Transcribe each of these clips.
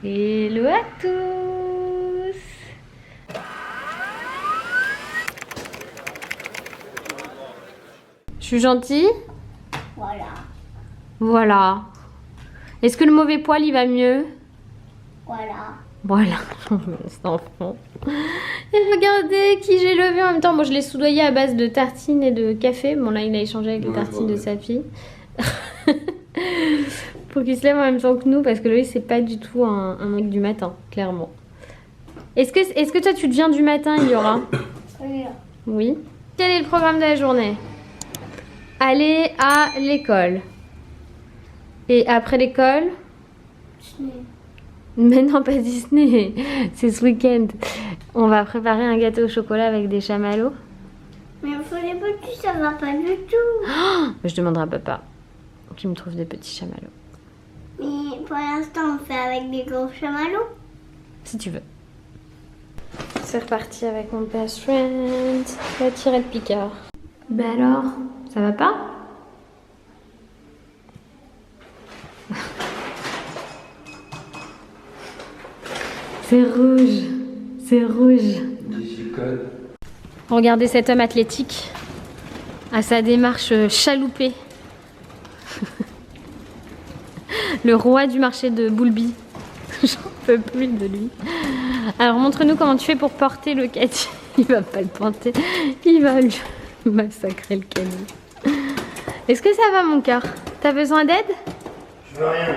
Hello à tous. Je suis gentille? Voilà. Voilà. Est-ce que le mauvais poil il va mieux? Voilà. Voilà, cet enfant. Et regardez qui j'ai levé en même temps. Moi je l'ai soudoyé à base de tartines et de café. Bon là il a échangé avec les tartines de sa fille. Pour qu'il se lève en même temps que nous parce que lui c'est pas du tout un mec du matin, clairement. Est-ce que toi tu deviens du matin, Yora? Oui. Oui. Quel est le programme de la journée? Aller à l'école. Et après l'école? Mais non, pas Disney. C'est ce week-end. On va préparer un gâteau au chocolat avec des chamallows. Mais il faut les petits, ça va pas du tout. Oh, je demanderai à papa qui me trouve des petits chamallows. Mais pour l'instant, on fait avec des gros chamallows. Si tu veux. C'est reparti avec mon best friend, la tirette Picard. Ben alors, ça va pas? C'est rouge, c'est rouge. Regardez cet homme athlétique à sa démarche chaloupée. Le roi du marché de Boulby. J'en peux plus de lui. Alors montre-nous comment tu fais pour porter le caddie. Il va pas le porter, il va lui massacrer le caddie. Est-ce que ça va mon cœur? T'as besoin d'aide? Je veux rien.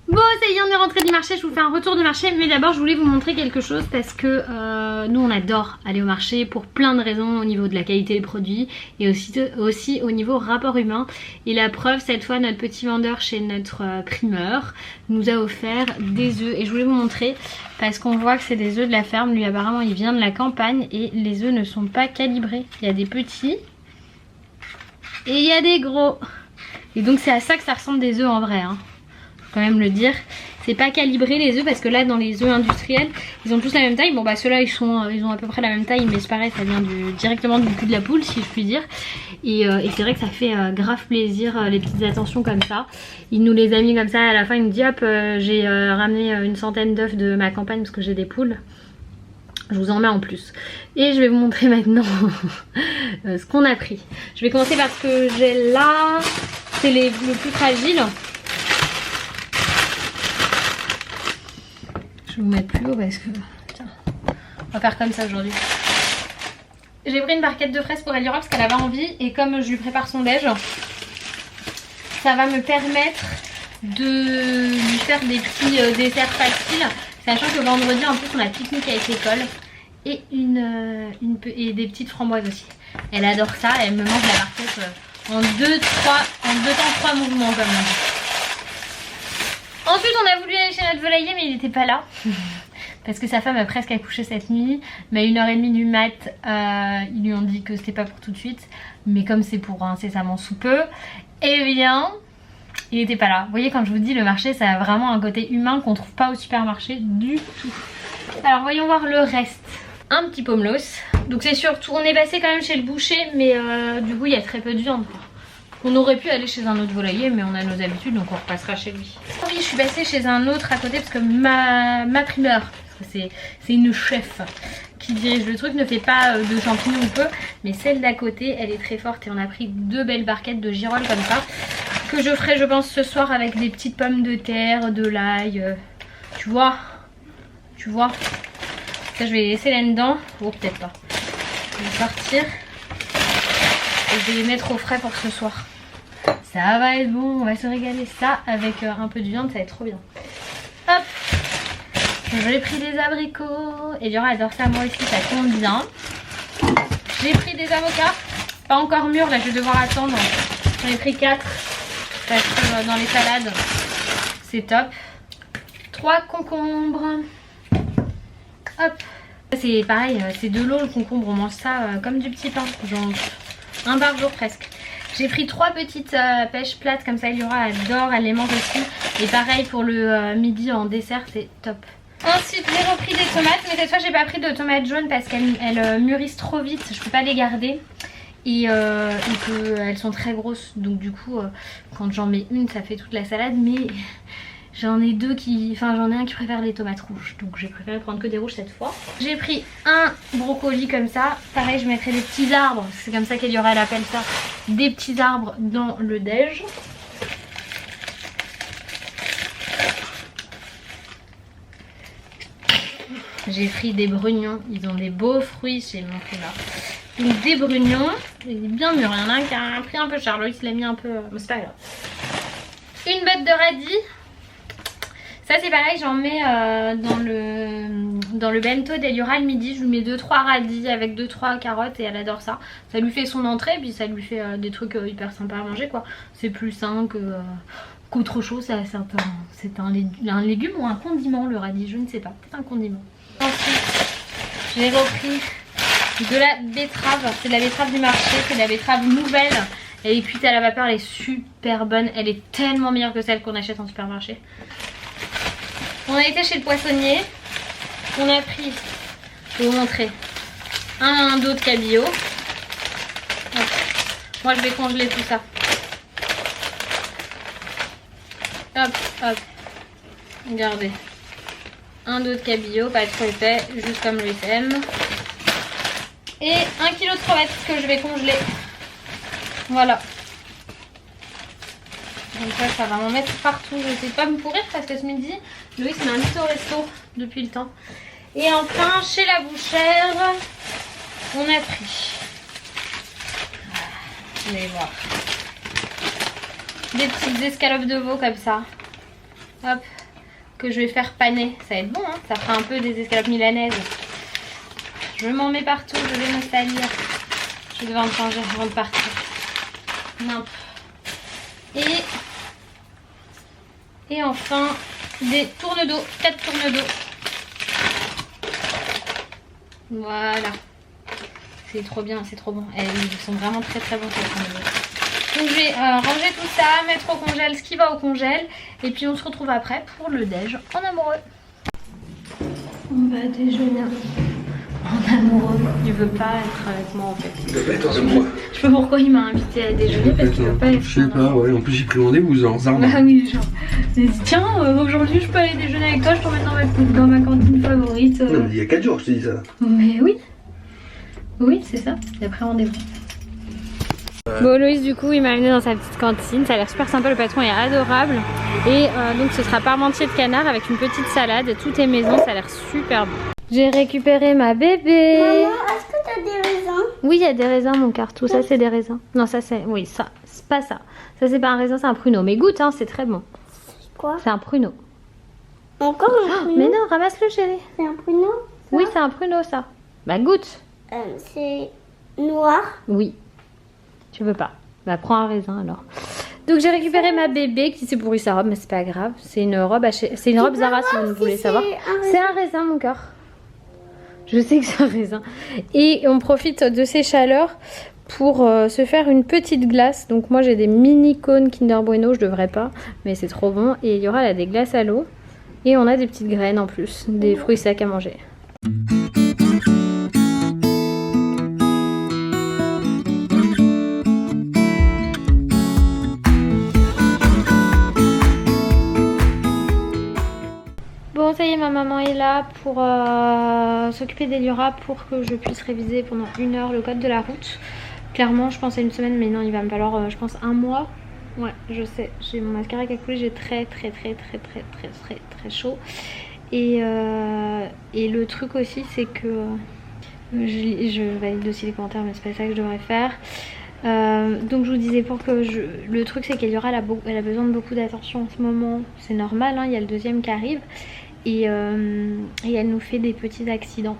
Bon, ça y est, on est rentré du marché. Je vous fais un retour du marché, mais d'abord je voulais vous montrer quelque chose parce que nous on adore aller au marché pour plein de raisons, au niveau de la qualité des produits et aussi au niveau rapport humain. Et la preuve, cette fois notre petit vendeur chez notre primeur nous a offert des œufs et je voulais vous montrer parce qu'on voit que c'est des œufs de la ferme. Lui apparemment il vient de la campagne et les œufs ne sont pas calibrés. Il y a des petits et il y a des gros. Et donc c'est à ça que ça ressemble des œufs en vrai, hein. Quand même le dire, c'est pas calibré les œufs parce que là dans les œufs industriels ils ont tous la même taille. Bon bah ceux-là ils ont à peu près la même taille, mais c'est pareil, ça vient directement du cul de la poule si je puis dire. Et c'est vrai que ça fait grave plaisir les petites attentions comme ça. Il nous les a mis comme ça à la fin, il nous dit hop j'ai ramené une centaine d'œufs de ma campagne parce que j'ai des poules. Je vous en mets en plus. Et je vais vous montrer maintenant ce qu'on a pris. Je vais commencer par ce que j'ai là. C'est le plus fragile. Je vais vous mettre plus haut parce que... Tiens, on va faire comme ça aujourd'hui. J'ai pris une barquette de fraises pour Eliora parce qu'elle avait envie. Et comme je lui prépare son déj, ça va me permettre de lui faire des petits desserts faciles. Sachant que vendredi en plus on a pique-nique avec l'école. Et, et des petites framboises aussi. Elle adore ça, elle me mange la barquette en deux temps 3 mouvements comme on dit. Ensuite on a voulu aller chez notre volailler mais il n'était pas là. Parce que sa femme a presque accouché cette nuit. Mais à 1h30 du mat, ils lui ont dit que c'était pas pour tout de suite. Mais comme c'est pour incessamment sous peu, eh bien, il n'était pas là. Vous voyez, quand je vous dis le marché, ça a vraiment un côté humain qu'on trouve pas au supermarché du tout. Alors voyons voir le reste. Un petit pommelos. Donc c'est surtout, on est passé quand même chez le boucher, mais du coup il y a très peu de viande quoi. On aurait pu aller chez un autre volailler, mais on a nos habitudes, donc on repassera chez lui. Oui, je suis passée chez un autre à côté parce que ma primeur, c'est une chef qui dirige le truc, ne fait pas de champignons ou peu, mais celle d'à côté, elle est très forte et on a pris 2 belles barquettes de girolles comme ça, que je ferai, je pense, ce soir avec des petites pommes de terre, de l'ail, tu vois. Ça, je vais les laisser là-dedans, ou peut-être pas. Je vais sortir et je vais les mettre au frais pour ce soir. Ça va être bon, on va se régaler. Ça avec un peu de viande, ça va être trop bien. Hop, j'ai pris des abricots. Et Eliora adore ça, moi aussi ça tombe bien. J'ai pris des avocats, pas encore mûrs, là je vais devoir attendre. J'en ai pris 4 parce que dans les salades c'est top. 3 concombres. Hop, c'est pareil, c'est de l'eau le concombre, on mange ça comme du petit pain, genre un par jour presque. J'ai pris 3 petites pêches plates comme ça, Eliora adore, elle les mange aussi. Et pareil pour le midi en dessert, c'est top. Ensuite j'ai repris des tomates, mais cette fois j'ai pas pris de tomates jaunes parce qu'elles mûrissent trop vite, je peux pas les garder. et qu'elles sont très grosses. Donc du coup, quand j'en mets une, ça fait toute la salade. Mais j'en ai deux qui... Enfin, j'en ai un qui préfère les tomates rouges. Donc j'ai préféré prendre que des rouges cette fois. J'ai pris un brocoli comme ça. Pareil, je mettrai des petits arbres. C'est comme ça qu'Eliora elle appelle ça. Des petits arbres dans le déj. J'ai pris des brugnons, ils ont des beaux fruits chez mon là. Donc des brugnons, il est bien mûr, il y en a un qui a pris un peu cher, Loïs il l'a mis un peu, mais c'est pas grave. Une botte de radis, ça c'est pareil, j'en mets dans le bento d'Eliora le midi, je lui mets 2-3 radis avec 2-3 carottes et elle adore ça. Ça lui fait son entrée, puis ça lui fait des trucs hyper sympas à manger quoi. C'est plus sain qu'autre chose, c'est un légume ou un condiment le radis, je ne sais pas, peut-être un condiment. Ensuite, j'ai repris de la betterave. C'est de la betterave du marché, c'est de la betterave nouvelle. Elle est cuite à la vapeur, elle est super bonne. Elle est tellement meilleure que celle qu'on achète en supermarché. On a été chez le poissonnier. On a pris, je vais vous montrer, un dos de cabillaud. Hop. Moi je vais congeler tout ça. Hop, hop. Regardez. Un dos de cabillaud, pas trop épais, juste comme Louis aime. Et 1 kg de crevettes que je vais congeler. Voilà. Donc ça va m'en mettre partout. Je sais pas me pourrir parce que ce midi, Louis m'invite au resto depuis le temps. Et enfin, chez la bouchère, on a pris. Vous allez voir. Des petites escalopes de veau comme ça. Hop. Que je vais faire paner. Ça va être bon, hein, ça fera un peu des escalopes milanaises. Je m'en mets partout, je vais me salir. Je vais devoir me changer avant de partir. Non. Et enfin, des tournes d'eau, 4 tournes d'eau. Voilà. C'est trop bien, c'est trop bon. Ils sont vraiment très très bons ces tournes d'eau. Donc je vais ranger tout ça, mettre au congèle ce qui va au congèle. Et puis on se retrouve après pour le déj en amoureux. On va déjeuner en amoureux. Il veut pas être avec moi en fait. Il veut pas être avec moi. Je sais pas pourquoi il m'a invité à déjeuner parce qu'il veut pas être. Je sais pas, ouais. En plus j'ai pris rendez-vous en Zarma. Ah oui, genre. Tiens, aujourd'hui je peux aller déjeuner avec toi, je t'emmène dans ma cantine favorite. Non, mais il y a 4 jours je te dis ça. Mais oui. Oui, c'est ça. Il a pris rendez-vous. Bon, Loïs du coup il m'a amené dans sa petite cantine, ça a l'air super sympa, le patron est adorable. Et donc ce sera parmentier de canard avec une petite salade, tout est maison, ça a l'air super bon. J'ai récupéré ma bébé. Maman, est-ce que t'as des raisins? Oui, il y a des raisins mon cœur, tout ça c'est des raisins. Non ça c'est, oui ça, c'est pas ça. Ça c'est pas un raisin, c'est un pruneau, mais goûte hein, c'est très bon. C'est quoi? C'est un pruneau. Encore un pruneau? Mais non, ramasse-le chérie. C'est un pruneau? Oui c'est un pruneau ça. Bah goûte. C'est noir. Oui. Tu veux pas. Bah prends un raisin alors. Donc j'ai récupéré ma bébé qui s'est pourri sa robe, mais c'est pas grave. C'est une robe c'est une robe Zara si vous voulez savoir. C'est un raisin mon cœur. Je sais que c'est un raisin. Et on profite de ces chaleurs pour se faire une petite glace. Donc moi j'ai des mini cônes Kinder Bueno, je devrais pas, mais c'est trop bon. Et il y aura là des glaces à l'eau. Et on a des petites graines en plus, des fruits secs à manger. Bon ça y est, ma maman est là pour s'occuper d'Eliora pour que je puisse réviser pendant 1 heure le code de la route. Clairement je pense à 1 semaine, mais non il va me falloir je pense 1 mois. Ouais je sais, j'ai mon mascara qui a coulé, j'ai très chaud. Et le truc aussi c'est que je valide aussi les commentaires, mais c'est pas ça que je devrais faire. Donc je vous disais pour que le truc c'est qu'Eliora elle a besoin de beaucoup d'attention en ce moment. C'est normal hein, il y a le 2e qui arrive. Et elle nous fait des petits accidents.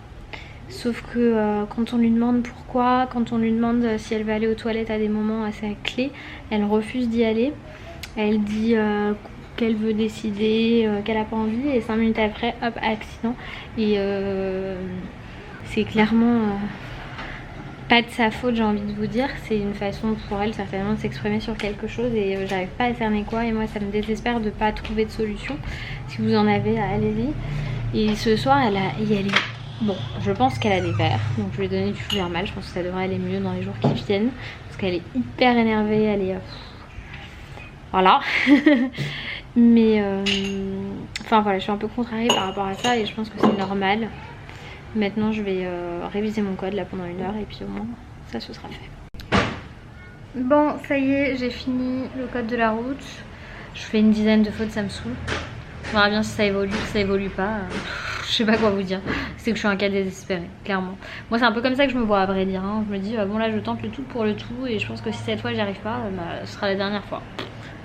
Sauf que quand on lui demande pourquoi, quand on lui demande si elle va aller aux toilettes à des moments assez clés, elle refuse d'y aller. Elle dit qu'elle veut décider, qu'elle n'a pas envie, et 5 minutes après, hop, accident. Et c'est clairement pas de sa faute, j'ai envie de vous dire. C'est une façon pour elle certainement de s'exprimer sur quelque chose, et j'arrive pas à cerner quoi. Et moi ça me désespère de pas trouver de solution. Si vous en avez, allez-y. Et ce soir elle est Bon, je pense qu'elle a des verres, donc je lui ai donné du chou mal. Je pense que ça devrait aller mieux dans les jours qui viennent. Parce qu'elle est hyper énervée, elle est... Voilà. Mais... Enfin voilà, je suis un peu contrariée par rapport à ça et je pense que c'est normal. Maintenant je vais réviser mon code là pendant 1 heure et puis au moins ça se sera fait. Bon, ça y est, j'ai fini le code de la route. Je fais une dizaine de fautes, ça me saoule. On verra bien si ça évolue, si ça évolue pas. Je sais pas quoi vous dire. C'est que je suis un cas désespéré, clairement. Moi c'est un peu comme ça que je me vois à vrai dire. Hein. Je me dis bon là je tente le tout pour le tout et je pense que si cette fois j'y arrive pas, ce sera la dernière fois.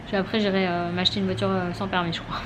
Puis après j'irai m'acheter une voiture sans permis je crois.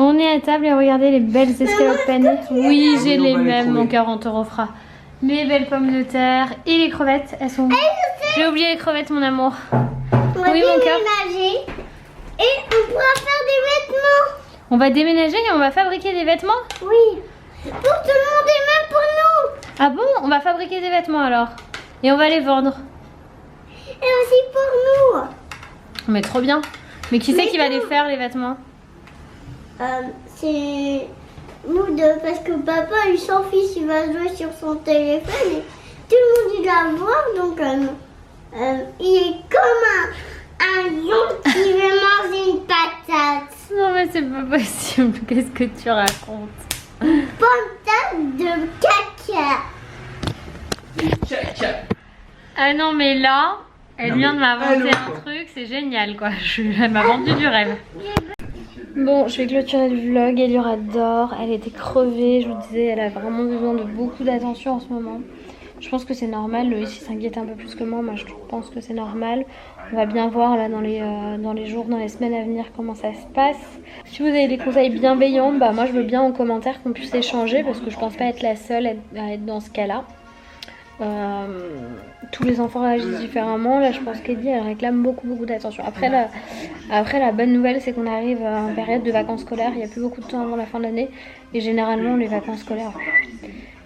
On est à table et regardez les belles escalopes panées. Oui, j'ai les mêmes, mon cœur en te refera. Les belles pommes de terre et les crevettes, elles sont... J'ai oublié les crevettes, mon amour. On va Oui, mon cœur. déménager et on pourra faire des vêtements. On va déménager et on va fabriquer des vêtements? Oui, pour tout le monde et même pour nous. Ah bon? On va fabriquer des vêtements alors. Et on va les vendre. Et aussi pour nous. Mais trop bien. Mais qui c'est qui va les faire les vêtements? C'est nous deux parce que papa il s'en fiche, il va jouer sur son téléphone et tout le monde il va voir donc il est comme un lion qui veut manger une patate. Non mais c'est pas possible, qu'est-ce que tu racontes? Patate de caca. Ah non mais là, elle vient de m'inventer allô, un truc, c'est génial quoi. Elle m'a vendu du rêve. Bon, je vais clôturer le vlog. Elior adore, elle était crevée, je vous disais, elle a vraiment besoin de beaucoup d'attention en ce moment. Je pense que c'est normal, Loïs il s'inquiète un peu plus que moi je pense que c'est normal. On va bien voir là dans les jours, dans les semaines à venir comment ça se passe. Si vous avez des conseils bienveillants, bah moi je veux bien en commentaire qu'on puisse échanger parce que je pense pas être la seule à être dans ce cas-là. Tous les enfants réagissent différemment. Là je pense qu'Eddie elle réclame beaucoup d'attention. Après la bonne nouvelle c'est qu'on arrive en période de vacances scolaires. Il n'y a plus beaucoup de temps avant la fin de l'année. Et généralement les vacances scolaires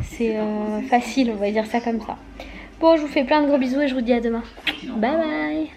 c'est facile, on va dire ça comme ça. Bon, je vous fais plein de gros bisous et je vous dis à demain. Bye bye.